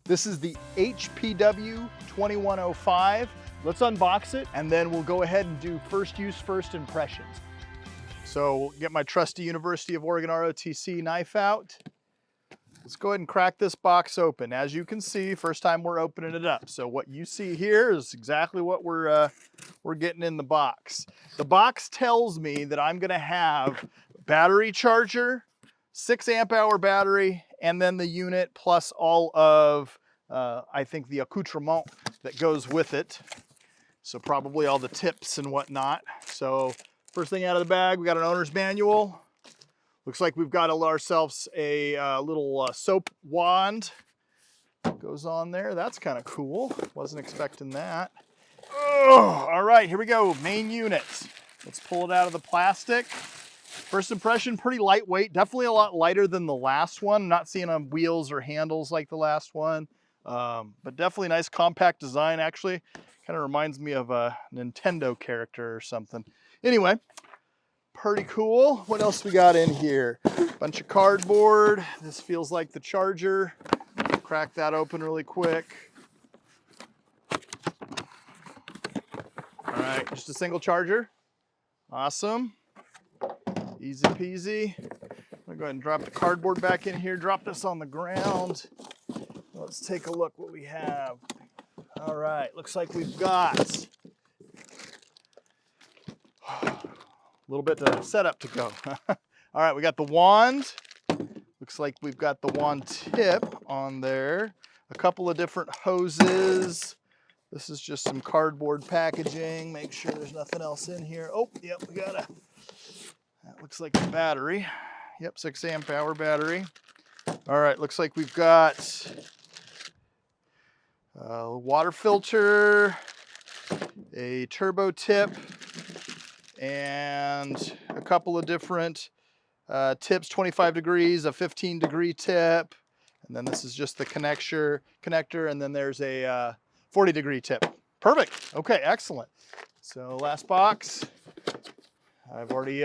This is the HPW2105. Let's unbox it and then we'll go ahead and do first use, first impressions. So we'll get my trusty University of Oregon ROTC knife out. Let's go ahead and crack this box open. As you can see, first time we're opening it up. So what you see here is exactly what we're getting in the box. The box tells me that I'm gonna have battery charger, 6 amp hour battery, and then the unit plus all of, I think the accoutrement that goes with it. So probably all the tips and whatnot. So first thing out of the bag, we got an owner's manual. Looks like we've got ourselves a little soap wand that goes on there. That's kind of cool. Wasn't expecting that. Oh, all right, here we go. Main unit. Let's pull it out of the plastic. First impression, pretty lightweight. Definitely a lot lighter than the last one. I'm not seeing on wheels or handles like the last one. But definitely nice compact design. Actually, kind of reminds me of a Nintendo character or something. Anyway. Pretty cool. What else we got in here? Bunch of cardboard. This feels like the charger. Crack that open really quick. All right, just a single charger. Awesome. Easy peasy. I'm gonna go ahead and drop the cardboard back in here. Drop this on the ground. Let's take a look what we have. All right, looks like we've got a little bit of setup to go. All right, we got the wand. Looks like we've got the wand tip on there. A couple of different hoses. This is just some cardboard packaging. Make sure there's nothing else in here. Oh, yep, we got that looks like the battery. Yep, 6 amp hour battery. All right, looks like we've got a water filter, a turbo tip, and a couple of different tips, 25 degrees, a 15-degree tip, and then this is just the connector, and then there's a 40-degree tip. Perfect. Okay, excellent. So last box. I've already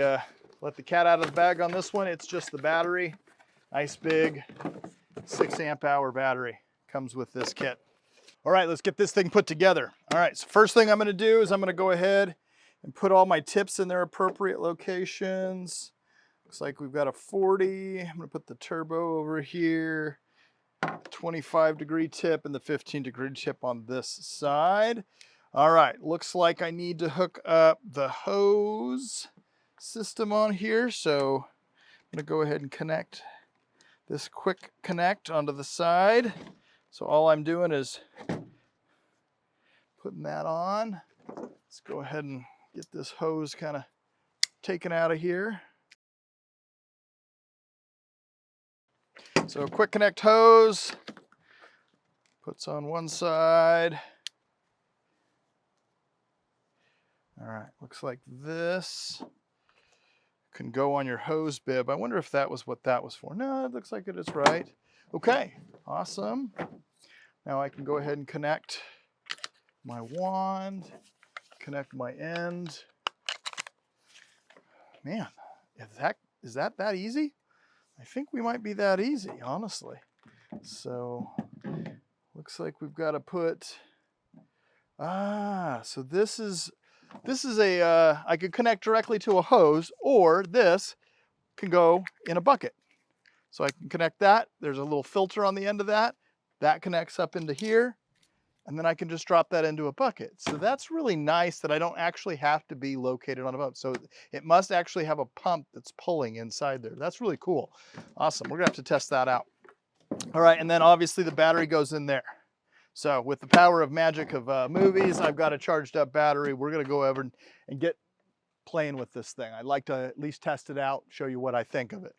let the cat out of the bag on this one. It's just the battery. Nice big 6 amp hour battery comes with this kit. All right, let's get this thing put together. All right, so first thing I'm gonna do is I'm gonna go ahead and put all my tips in their appropriate locations. Looks like we've got a 40. I'm gonna put the turbo over here, 25-degree tip and the 15-degree tip on this side. All right, looks like I need to hook up the hose system on here. So I'm gonna go ahead and connect this quick connect onto the side. So all I'm doing is putting that on. Let's go ahead and get this hose kind of taken out of here. So quick connect hose, puts on one side. All right, looks like this can go on your hose bib. I wonder if that was what that was for. No, it looks like it is right. Okay, awesome. Now I can go ahead and connect my wand, connect my end. Man, is that easy? I think we might be that easy, honestly. So looks like we've got to put, so this is a, I could connect directly to a hose, or this can go in a bucket. So I can connect that. There's a little filter on the end of that. That connects up into here. And then I can just drop that into a bucket. So that's really nice that I don't actually have to be located on a boat. So it must actually have a pump that's pulling inside there. That's really cool. Awesome. We're gonna have to test that out. All right, and then obviously the battery goes in there. So with the power of magic of movies, I've got a charged up battery. We're gonna go over and get playing with this thing. I'd like to at least test it out, show you what I think of it.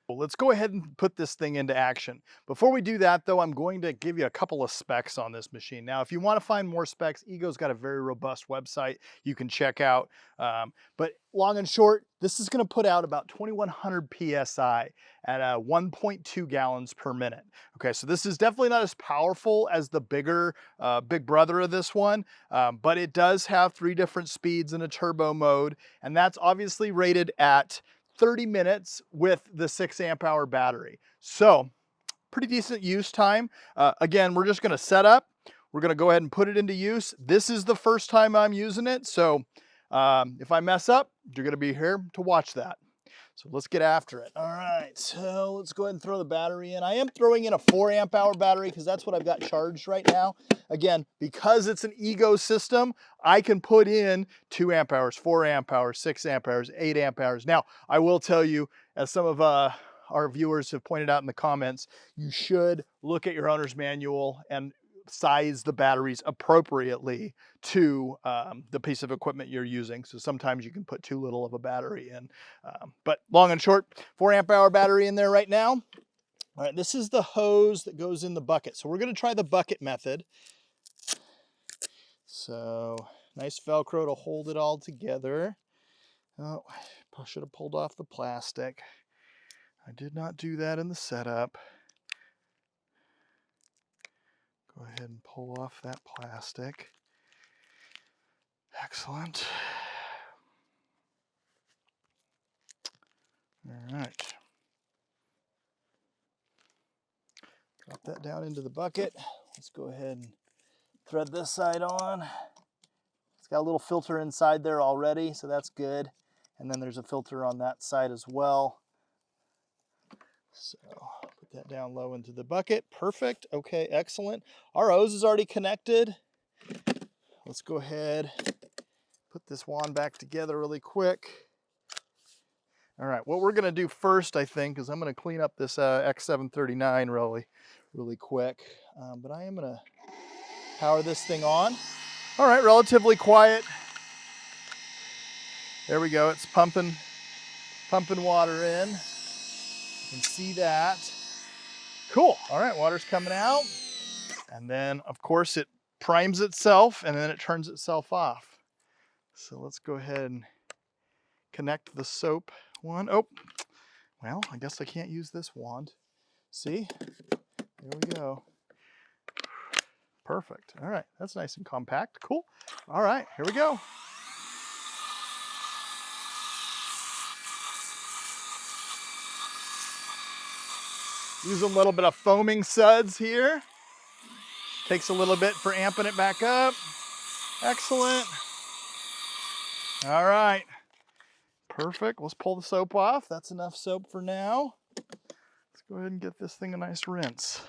Well, let's go ahead and put this thing into action. Before we do that though, I'm going to give you a couple of specs on this machine. Now, if you want to find more specs, EGO's got a very robust website you can check out. But long and short, this is going to put out about 2100 PSI at 1.2 gallons per minute. Okay, so this is definitely not as powerful as the bigger big brother of this one, but it does have 3 different speeds in a turbo mode, and that's obviously rated at 30 minutes with the 6 amp hour battery. So pretty decent use time. Again, we're just gonna set up. We're gonna go ahead and put it into use. This is the first time I'm using it, so if I mess up, you're gonna be here to watch that. So let's get after it. All right, so let's go ahead and throw the battery in. I am throwing in a 4 amp hour battery because that's what I've got charged right now. Again, because it's an EGO system, I can put in 2 amp hours, 4 amp hours, 6 amp hours, 8 amp hours. Now, I will tell you, as some of our viewers have pointed out in the comments, you should look at your owner's manual and size the batteries appropriately to the piece of equipment you're using. So sometimes you can put too little of a battery in. But long and short, 4 amp hour battery in there right now. All right, this is the hose that goes in the bucket. So we're gonna try the bucket method. So nice Velcro to hold it all together. Oh, I should have pulled off the plastic. I did not do that in the setup. Go ahead and pull off that plastic. Excellent. All right. Drop that down into the bucket. Let's go ahead and thread this side on. It's got a little filter inside there already, so that's good. And then there's a filter on that side as well. So put that down low into the bucket. Perfect. Okay, excellent. Our hose is already connected. Let's go ahead, put this wand back together really quick. All right, what we're gonna do first, I think, is I'm gonna clean up this X739 really quick. But I am gonna power this thing on. All right, relatively quiet. There we go, it's pumping water in. You can see that. Cool, all right, water's coming out. And then, of course, it primes itself and then it turns itself off. So let's go ahead and connect the soap one. Oh, well, I guess I can't use this wand. See, there we go. Perfect. All right, that's nice and compact. Cool. All right, here we go. Use a little bit of foaming suds here. Takes a little bit for amping it back up. Excellent. All right. Perfect. Let's pull the soap off. That's enough soap for now. Let's go ahead and get this thing a nice rinse.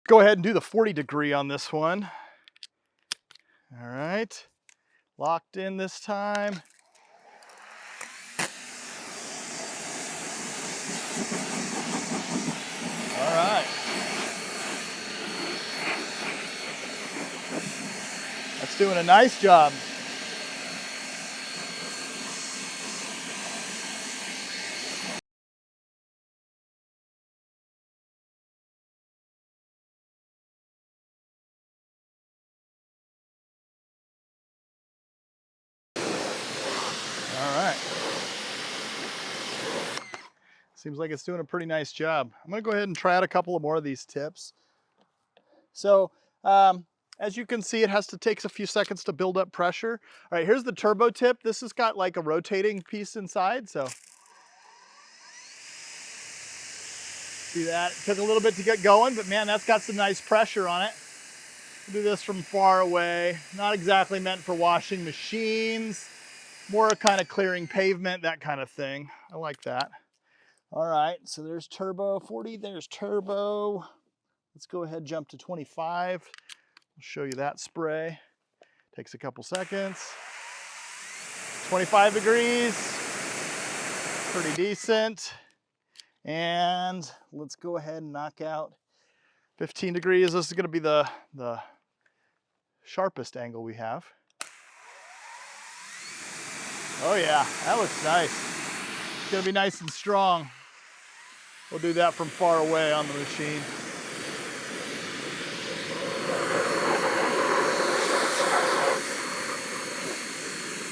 Go ahead and do the 40 degree on this one. All right. Locked in this time. All right. That's doing a nice job. All right. Seems like it's doing a pretty nice job. I'm gonna go ahead and try out a couple of more of these tips. So, as you can see, it has to take a few seconds to build up pressure. All right, here's the turbo tip. This has got like a rotating piece inside, so. See that? It took a little bit to get going, but man, that's got some nice pressure on it. We'll do this from far away. Not exactly meant for washing machines, more kind of clearing pavement, that kind of thing. I like that. All right, so there's turbo 40, there's turbo. Let's go ahead and jump to 25. I'll show you that spray. Takes a couple seconds. 25 degrees, pretty decent. And let's go ahead and knock out 15 degrees. This is gonna be the sharpest angle we have. Oh yeah, that looks nice. It's gonna be nice and strong. We'll do that from far away on the machine.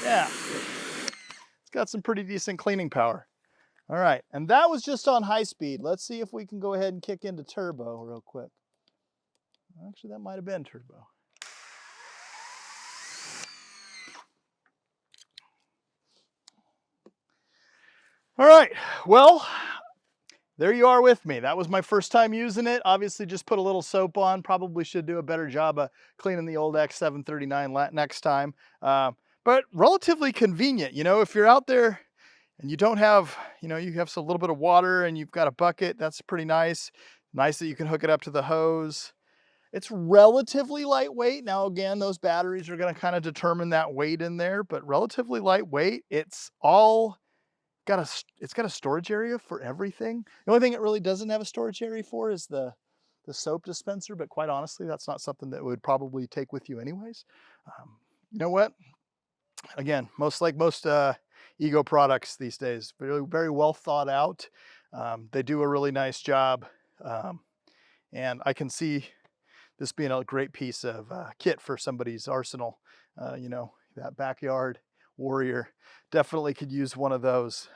Yeah, it's got some pretty decent cleaning power. All right, and that was just on high speed. Let's see if we can go ahead and kick into turbo real quick. Actually, that might have been turbo. All right, well, there you are with me. That was my first time using it. Obviously just put a little soap on. Probably should do a better job of cleaning the old X739 next time. But relatively convenient. You know, if you're out there and you don't have, you have a little bit of water and you've got a bucket, that's pretty nice. Nice that you can hook it up to the hose. It's relatively lightweight. Now, again, those batteries are going to kind of determine that weight in there, but relatively lightweight. It's got a storage area for everything. The only thing it really doesn't have a storage area for is the soap dispenser, but quite honestly, that's not something that would probably take with you anyways. You know what? Again, most EGO products these days, very, very well thought out. They do a really nice job. And I can see this being a great piece of kit for somebody's arsenal. That backyard warrior definitely could use one of those.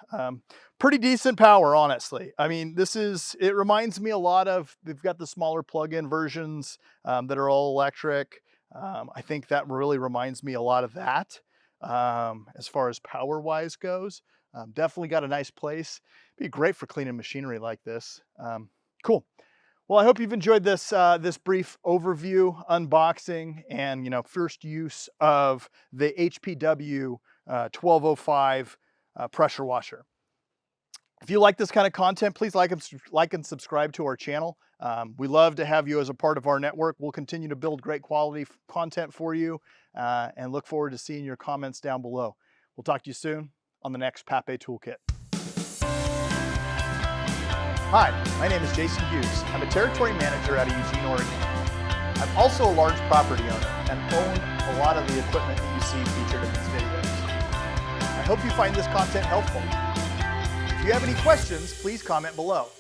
Pretty decent power, honestly. I mean, it reminds me a lot of, they've got the smaller plug-in versions that are all electric. I think that really reminds me a lot of that as far as power-wise goes. Definitely got a nice place. Be great for cleaning machinery like this. Cool. Well, I hope you've enjoyed this this brief overview, unboxing, and first use of the HPW2105 pressure washer. If you like this kind of content, please like and subscribe to our channel. We love to have you as a part of our network. We'll continue to build great quality content for you and look forward to seeing your comments down below. We'll talk to you soon on the next Papé Toolkit. Hi, my name is Jason Hughes. I'm a territory manager out of Eugene, Oregon. I'm also a large property owner and own a lot of the equipment that you see featured in these videos. I hope you find this content helpful. If you have any questions, please comment below.